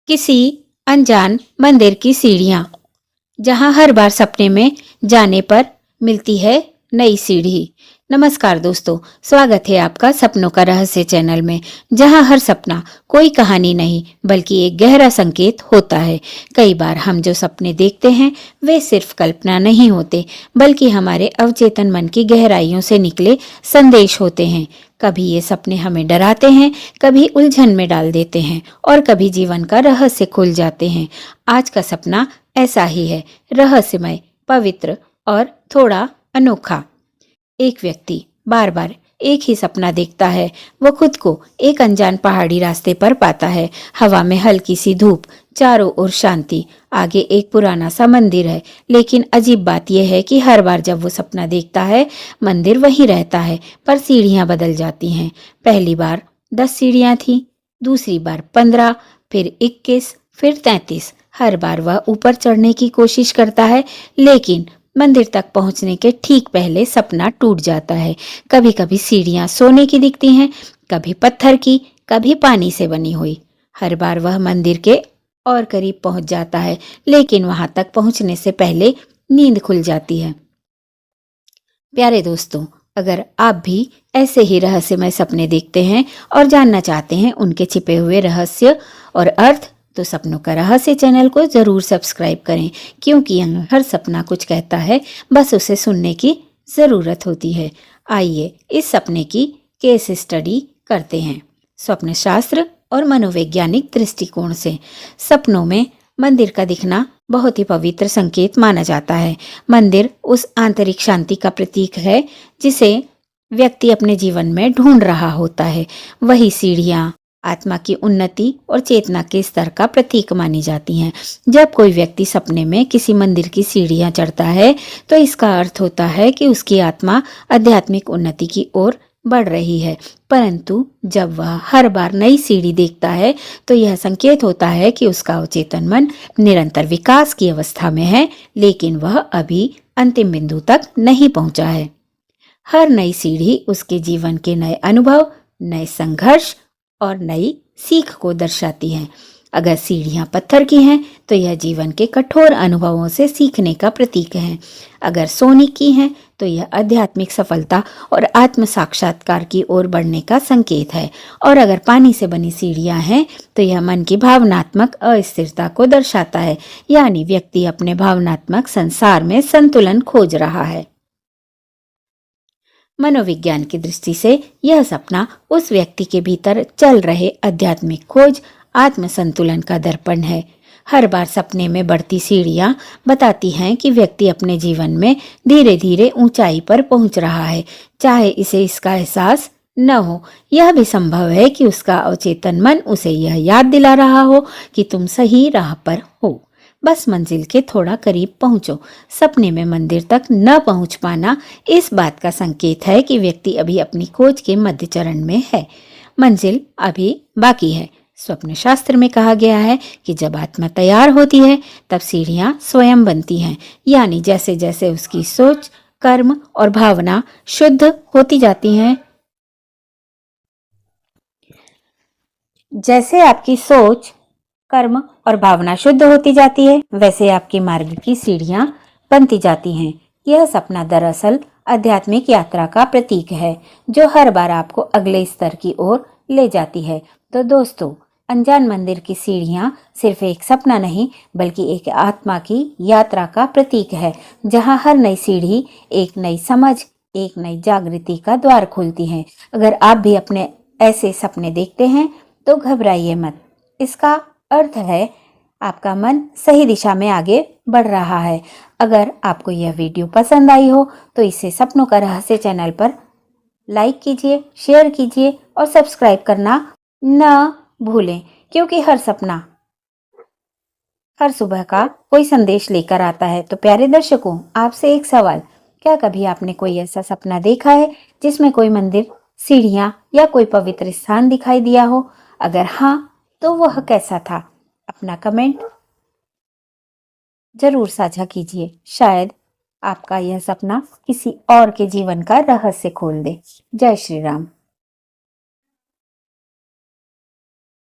किसी अनजान मंदिर की सीढ़ियां, जहां हर बार सपने में जाने पर मिलती है नई सीढ़ी। नमस्कार दोस्तों, स्वागत है आपका सपनों का रहस्य चैनल में, जहां हर सपना कोई कहानी नहीं बल्कि एक गहरा संकेत होता है। कई बार हम जो सपने देखते हैं वे सिर्फ कल्पना नहीं होते, बल्कि हमारे अवचेतन मन की गहराइयों से निकले संदेश होते हैं। कभी ये सपने हमें डराते हैं, कभी उलझन में डाल देते हैं और कभी जीवन का रहस्य खुल जाते हैं। आज का सपना ऐसा ही है, रहस्यमय, पवित्र और थोड़ा अनोखा। एक व्यक्ति बार बार एक ही सपना देखता है। वो खुद को एक अनजान पहाड़ी रास्ते पर पाता है। हवा में हल्की सी धूप, चारों ओर शांति, आगे एक पुराना सा मंदिर है। लेकिन अजीब बात यह है कि हर बार जब वो सपना देखता है, मंदिर वहीं रहता है, पर सीढ़ियां बदल जाती हैं। पहली बार 10 सीढ़ियां थी, दूसरी बार 15, फिर 21, फिर 33। हर बार वह ऊपर चढ़ने की कोशिश करता है, लेकिन मंदिर तक पहुंचने के ठीक पहले सपना टूट जाता है। कभी कभी सीढ़ियां सोने की दिखती हैं, कभी पत्थर की, कभी पानी से बनी हुई। हर बार वह मंदिर के और करीब पहुंच जाता है, लेकिन वहां तक पहुंचने से पहले नींद खुल जाती है। प्यारे दोस्तों, अगर आप भी ऐसे ही रहस्यमय सपने देखते हैं और जानना चाहते हैं उनके छिपे हुए रहस्य और अर्थ, तो सपनों का रहस्य चैनल को जरूर सब्सक्राइब करें, क्योंकि यहाँ हर सपना कुछ कहता है, बस उसे सुनने की जरूरत होती है। आइए इस सपने की केस स्टडी करते हैं, स्वप्न शास्त्र और मनोवैज्ञानिक दृष्टिकोण से। सपनों में मंदिर का दिखना बहुत ही पवित्र संकेत माना जाता है। मंदिर उस आंतरिक शांति का प्रतीक है जिसे व्यक्ति अपने जीवन में ढूंढ रहा होता है। वही सीढ़ियां आत्मा की उन्नति और चेतना के स्तर का प्रतीक मानी जाती हैं। जब कोई व्यक्ति सपने में किसी मंदिर की सीढ़ियां चढ़ता है, तो इसका अर्थ होता है कि उसकी आत्मा आध्यात्मिक उन्नति की ओर बढ़ रही है। परंतु जब वह हर बार नई सीढ़ी देखता है, तो यह संकेत होता है कि उसका अवचेतन मन निरंतर विकास की अवस्था में है, लेकिन वह अभी अंतिम बिंदु तक नहीं पहुंचा है। हर नई सीढ़ी उसके जीवन के नए अनुभव, नए संघर्ष और नई सीख को दर्शाती है। अगर सीढ़ियां पत्थर की हैं, तो यह जीवन के कठोर अनुभवों से सीखने का प्रतीक है। अगर सोने की हैं, तो यह आध्यात्मिक सफलता और आत्म साक्षात्कार की ओर बढ़ने का संकेत है। और अगर पानी से बनी सीढ़ियां हैं, तो यह मन की भावनात्मक अस्थिरता को दर्शाता है, यानी व्यक्ति अपने भावनात्मक संसार में संतुलन खोज रहा है। मनोविज्ञान की दृष्टि से यह सपना उस व्यक्ति के भीतर चल रहे आध्यात्मिक खोज, आत्म संतुलन का दर्पण है। हर बार सपने में बढ़ती सीढ़ियां बताती हैं कि व्यक्ति अपने जीवन में धीरे धीरे ऊंचाई पर पहुंच रहा है, चाहे इसे इसका एहसास न हो। यह भी संभव है कि उसका अवचेतन मन उसे यह याद दिला रहा हो कि तुम सही राह पर हो, बस मंजिल के थोड़ा करीब पहुंचो। सपने में मंदिर तक न पहुंच पाना इस बात का संकेत है कि व्यक्ति अभी अपनी खोज के मध्य चरण में है, मंजिल अभी बाकी है। स्वप्न शास्त्र में कहा गया है कि जब आत्मा तैयार होती है, तब सीढ़ियां स्वयं बनती हैं, यानी जैसे जैसे उसकी सोच, कर्म और भावना शुद्ध होती जाती हैं, जैसे आपकी सोच, कर्म और भावना शुद्ध होती जाती है, वैसे आपके मार्ग की सीढ़ियां बनती जाती हैं। यह सपना दरअसल आध्यात्मिक यात्रा का प्रतीक है, जो हर बार आपको अगले स्तर की ओर ले जाती है। तो दोस्तों, अनजान मंदिर की सीढ़ियां सिर्फ एक सपना नहीं, बल्कि एक आत्मा की यात्रा का प्रतीक है, जहां हर नई सीढ़ी एक नई समझ, एक नई जागृति का द्वार खोलती है। अगर आप भी अपने ऐसे सपने देखते हैं, तो घबराइए मत। इसका अर्थ है आपका मन सही दिशा में आगे बढ़ रहा है। अगर आपको यह वीडियो पसंद आई हो, तो इसे सपनों का रहस्य चैनल पर लाइक कीजिए, शेयर कीजिए और सब्सक्राइब करना न भूलें, क्योंकि हर सपना हर सुबह का कोई संदेश लेकर आता है। तो प्यारे दर्शकों, आपसे एक सवाल, क्या कभी आपने कोई ऐसा सपना देखा है जिसमें कोई मंदिर, सीढ़ियां या कोई पवित्र स्थान दिखाई दिया हो? अगर हाँ, तो वह कैसा था? अपना कमेंट जरूर साझा कीजिए। शायद आपका यह सपना किसी और के जीवन का रहस्य खोल दे। जय श्री राम।